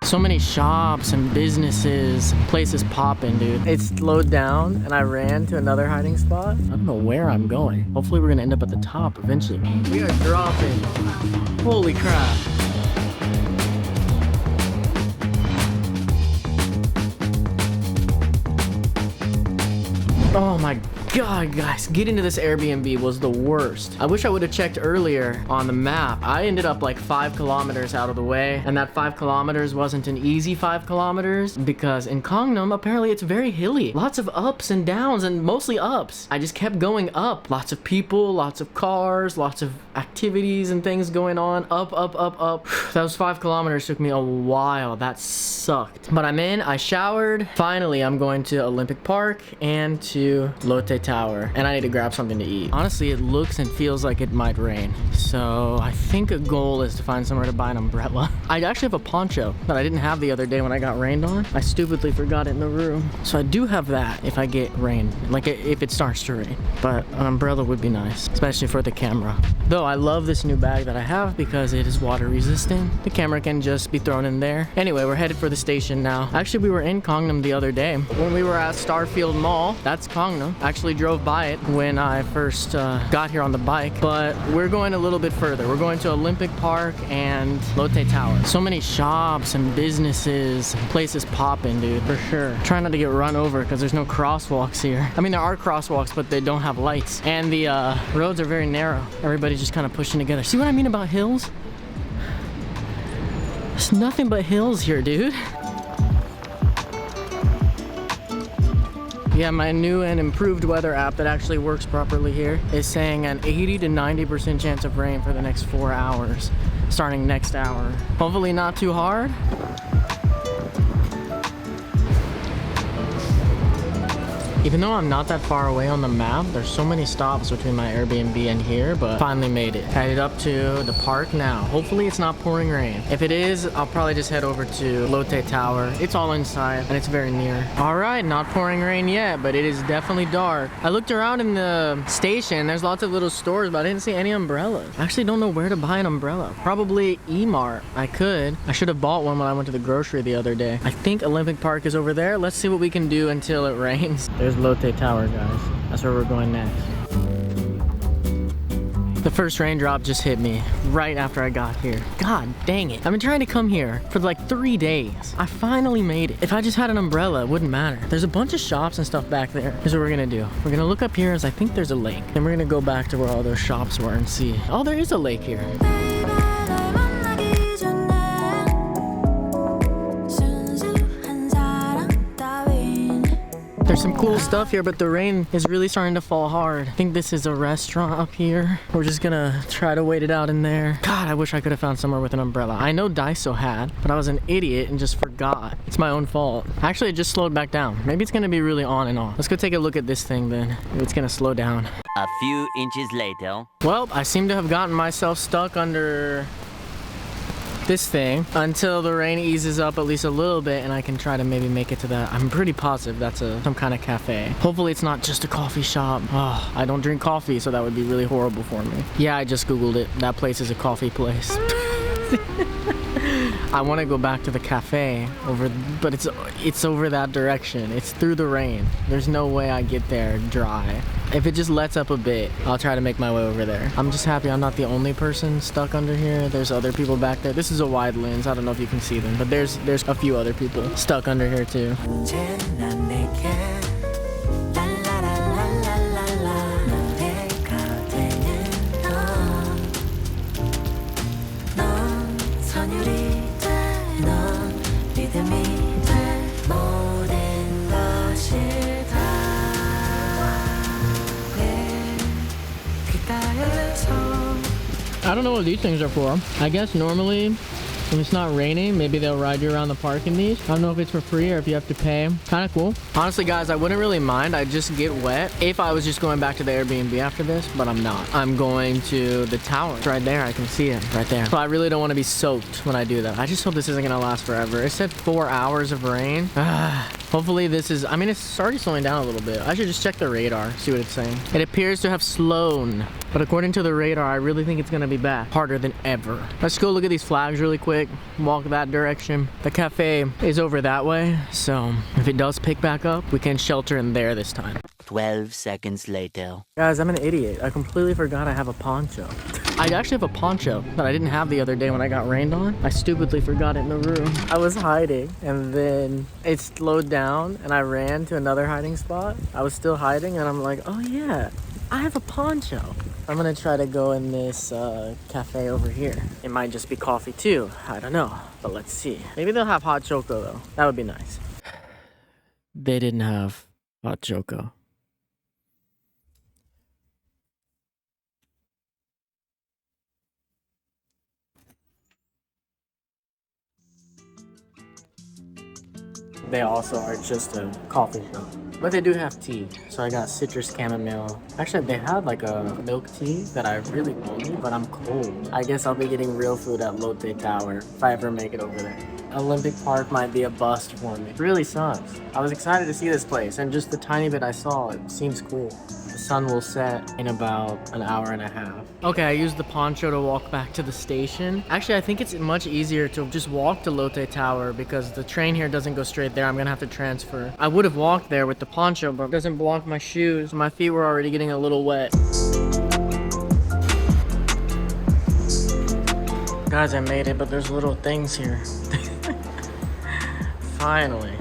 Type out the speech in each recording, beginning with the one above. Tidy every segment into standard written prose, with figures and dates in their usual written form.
So many shops and businesses, places popping, dude. It slowed down and I ran to another hiding spot. I don't know where I'm going. Hopefully we're gonna end up at the top eventually. We are dropping. Holy crap. Oh my God, guys, getting to this Airbnb was the worst. I wish I would have checked earlier on the map. I ended up like 5 kilometers out of the way, and that 5 kilometers wasn't an easy 5 kilometers because in Gangnam, apparently it's very hilly. Lots of ups and downs, and mostly ups. I just kept going up. Lots of people, lots of cars, lots of activities and things going on. Up, up, up, up. Those 5 kilometers took me a while. That sucked. But I'm in, I showered. Finally, I'm going to Olympic Park and to Lotte Tower, and I need to grab something to eat. Honestly, it looks and feels like it might rain, so I think a goal is to find somewhere to buy an umbrella. I actually have a poncho that I didn't have the other day when I got rained on. I stupidly forgot it in the room, so I do have that if I get rain, like if it starts to rain. But an umbrella would be nice, especially for the camera. Though I love this new bag that I have because it is water resistant. The camera can just be thrown in there. Anyway, we're headed for the station now. Actually, we were in Gangnam the other day when we were at Starfield Mall. That's Gangnam. Actually drove by it when I first got here on the bike, but we're going a little bit further. We're going to Olympic Park and Lotte Tower. So many shops and businesses, places popping, dude, for sure. Trying not to get run over because there's no crosswalks here. I mean, there are crosswalks, but they don't have lights, and the roads are very narrow. Everybody's just kind of pushing together. See what I mean about hills? There's nothing but hills here, dude. Yeah, my new and improved weather app that actually works properly here is saying an 80 to 90% chance of rain for the next 4 hours, starting next hour. Hopefully not too hard. Even though I'm not that far away on the map, there's so many stops between my Airbnb and here, but finally made it. Headed up to the park now. Hopefully it's not pouring rain. If it is, I'll probably just head over to Lotte Tower. It's all inside and it's very near. All right, not pouring rain yet, but it is definitely dark. I looked around in the station. There's lots of little stores, but I didn't see any umbrellas. I actually don't know where to buy an umbrella. Probably E-Mart. I could. I should have bought one when I went to the grocery the other day. I think Olympic Park is over there. Let's see what we can do until it rains. There's Lotte Tower, guys. That's where we're going next. The first raindrop just hit me right after I got here. God dang it. I've been trying to come here for like 3 days. I finally made it. If I just had an umbrella, it wouldn't matter. There's a bunch of shops and stuff back there. Here's what we're gonna do. We're gonna look up here as I think there's a lake. Then we're gonna go back to where all those shops were and see. Oh, there is a lake here. There's some cool stuff here, but the rain is really starting to fall hard. I think this is a restaurant up here. We're just gonna try to wait it out in there. God, I wish I could have found somewhere with an umbrella. I know Daiso had, but I was an idiot and just forgot. It's my own fault. Actually, it just slowed back down. Maybe it's gonna be really on and off. Let's go take a look at this thing then. Maybe it's gonna slow down. A few inches later. Well, I seem to have gotten myself stuck under this thing until the rain eases up at least a little bit and I can try to maybe make it to that. I'm pretty positive that's some kind of cafe. Hopefully it's not just a coffee shop. Oh, I don't drink coffee, so that would be really horrible for me. Yeah, I just Googled it. That place is a coffee place. I want to go back to the cafe but it's over that direction. It's through the rain. There's no way I get there dry. If it just lets up a bit, I'll try to make my way over there. I'm just happy I'm not the only person stuck under here. There's other people back there. This is a wide lens. I don't know if you can see them, but there's a few other people stuck under here too. I don't know what these things are for. I guess normally when it's not raining, maybe they'll ride you around the park in these. I don't know if it's for free or if you have to pay. Kind of cool. Honestly, guys, I wouldn't really mind. I'd just get wet if I was just going back to the Airbnb after this, but I'm not. I'm going to the tower. It's right there. I can see it right there. So I really don't want to be soaked when I do that. I just hope this isn't going to last forever. It said 4 hours of rain. Hopefully this is, I mean, it's already slowing down a little bit. I should just check the radar, see what it's saying. It appears to have slowed. But according to the radar, I really think it's gonna be bad. Harder than ever. Let's go look at these flags really quick. Walk that direction. The cafe is over that way, so if it does pick back up, we can shelter in there this time. 12 seconds later. Guys, I'm an idiot. I completely forgot I have a poncho. I actually have a poncho that I didn't have the other day when I got rained on. I stupidly forgot it in the room. I was hiding and then it slowed down and I ran to another hiding spot. I was still hiding and I'm like, oh yeah, I have a poncho. I'm gonna try to go in this cafe over here. It might just be coffee too. I don't know, but let's see. Maybe they'll have hot choco though. That would be nice. They didn't have hot choco. They also are just a coffee shop. But they do have tea. So I got citrus chamomile. Actually, they had like a milk tea that I really wanted, but I'm cold. I guess I'll be getting real food at Lotte Tower if I ever make it over there. Olympic Park might be a bust for me. It really sucks. I was excited to see this place, and just the tiny bit I saw, it seems cool. The sun will set in about an hour and a half. Okay, I used the poncho to walk back to the station. Actually, I think it's much easier to just walk to Lotte Tower because the train here doesn't go straight there. I'm gonna have to transfer. I would have walked there with the poncho, but it doesn't block my shoes. My feet were already getting a little wet. Guys, I made it, but there's little things here. Finally.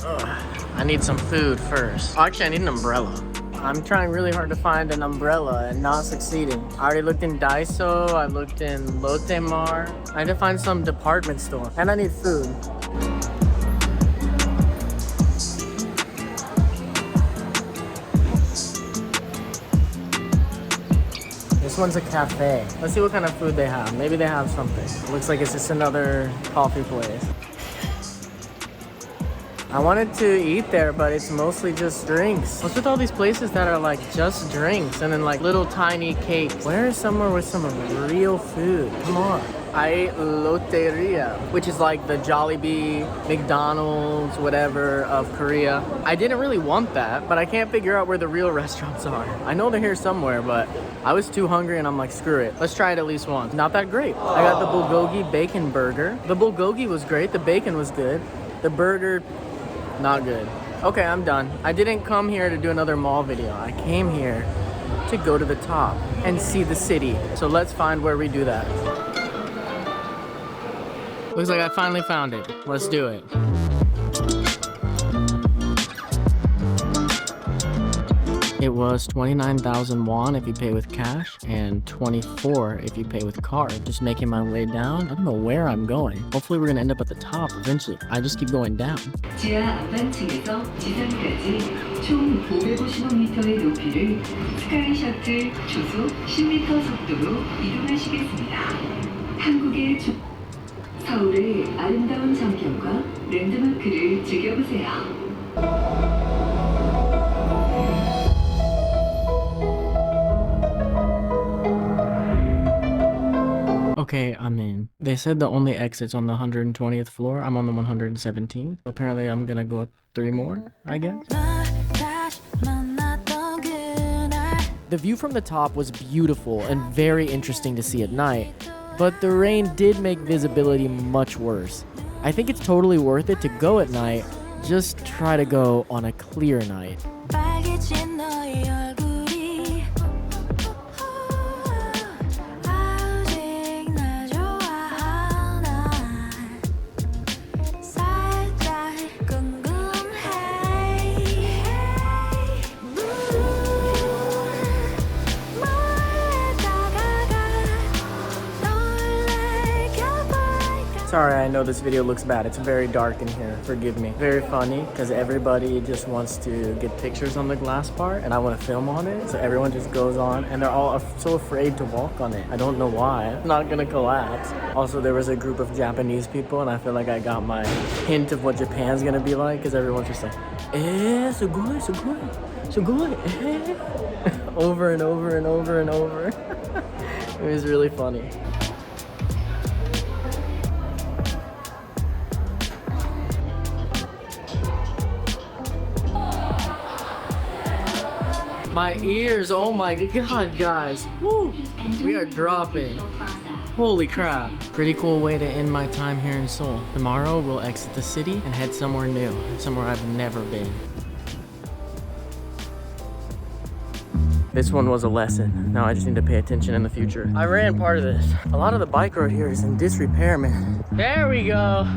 Ugh. I need some food first. Oh, actually, I need an umbrella. I'm trying really hard to find an umbrella and not succeeding. I already looked in Daiso, I looked in Lotte Mart. I need to find some department store. And I need food. This one's a cafe. Let's see what kind of food they have. Maybe they have something. It looks like it's just another coffee place. I wanted to eat there, but it's mostly just drinks. What's with all these places that are like just drinks and then like little tiny cakes? Where is somewhere with some real food? Come on. I Lotteria, which is like the Jollibee, McDonald's, whatever of Korea. I didn't really want that, but I can't figure out where the real restaurants are. I know they're here somewhere, but I was too hungry and I'm like, screw it. Let's try it at least once. Not that great. I got the bulgogi bacon burger. The bulgogi was great. The bacon was good. The burger, not good. Okay, I'm done. I didn't come here to do another mall video. I came here to go to the top and see the city. So let's find where we do that. Looks like I finally found it. Let's do it. It was 29,000 won if you pay with cash and 24 if you pay with card. Just making my way down. I don't know where I'm going. Hopefully we're gonna end up at the top eventually. I just keep going down. 지하 안반층에서 지상까지 총 550m의 높이를 스카이 셔틀 초속 10m 속도로 이동하시겠습니다. 한국의 서울의 아름다운 전경과 랜드마크를 즐겨보세요. Okay, I'm in. They said the only exit's on the 120th floor. I'm on the 117th. Apparently I'm gonna go up 3 more, I guess. The view from the top was beautiful and very interesting to see at night, but the rain did make visibility much worse. I think it's totally worth it to go at night. Just try to go on a clear night. Sorry, I know this video looks bad. It's very dark in here. Forgive me. Very funny because everybody just wants to get pictures on the glass part and I want to film on it. So everyone just goes on and they're all so afraid to walk on it. I don't know why. It's not gonna collapse. Also, there was a group of Japanese people and I feel like I got my hint of what Japan's gonna be like because everyone's just like, sugoi, sugoi, sugoi, over and over and over and over. It was really funny. My ears, oh my god, guys. Woo. We are dropping. Holy crap. Pretty cool way to end my time here in Seoul. Tomorrow we'll exit the city and head somewhere new, somewhere I've never been. This one was a lesson. Now I just need to pay attention in the future. I ran part of this. A lot of the bike road here is in disrepair, man. There we go.